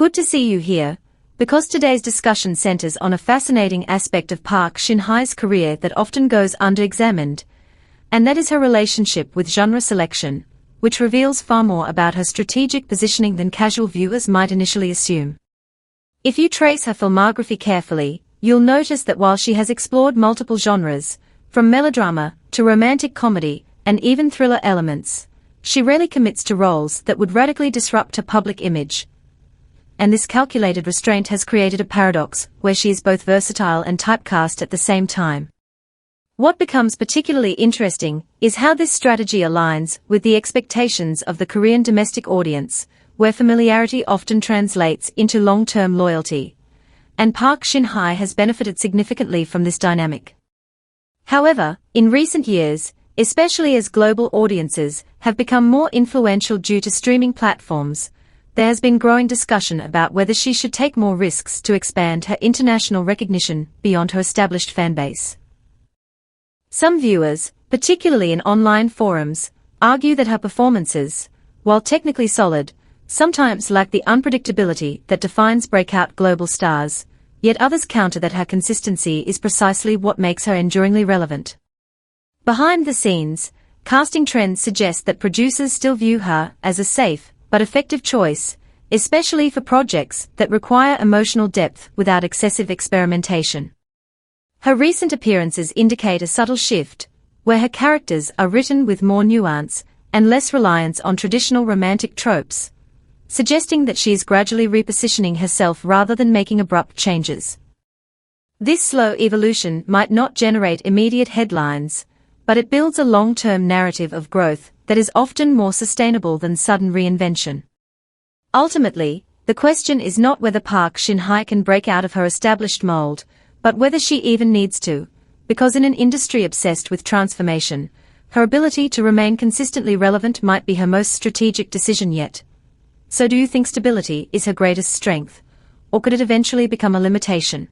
Good to see you here, because today's discussion centers on a fascinating aspect of Park Shin-hye's career that often goes under-examined, and that is her relationship with genre selection, which reveals far more about her strategic positioning than casual viewers might initially assume. If you trace her filmography carefully, you'll notice that while she has explored multiple genres, from melodrama to romantic comedy and even thriller elements, she rarely commits to roles that would radically disrupt her public image. And this calculated restraint has created a paradox where she is both versatile and typecast at the same time. What becomes particularly interesting is how this strategy aligns with the expectations of the Korean domestic audience, where familiarity often translates into long-term loyalty, and Park Shin-hye has benefited significantly from this dynamic. However, in recent years, especially as global audiences have become more influential due to streaming platforms, there has been growing discussion about whether she should take more risks to expand her international recognition beyond her established fanbase. Some viewers, particularly in online forums, argue that her performances, while technically solid, sometimes lack the unpredictability that defines breakout global stars, yet others counter that her consistency is precisely what makes her enduringly relevant. Behind the scenes, casting trends suggest that producers still view her as a safe but effective choice, especially for projects that require emotional depth without excessive experimentation. Her recent appearances indicate a subtle shift, where her characters are written with more nuance and less reliance on traditional romantic tropes, suggesting that she is gradually repositioning herself rather than making abrupt changes. This slow evolution might not generate immediate headlines, but it builds a long-term narrative of growth that is often more sustainable than sudden reinvention. Ultimately, the question is not whether Park Shin-hye can break out of her established mold, but whether she even needs to, because in an industry obsessed with transformation, her ability to remain consistently relevant might be her most strategic decision yet. So do you think stability is her greatest strength, or could it eventually become a limitation?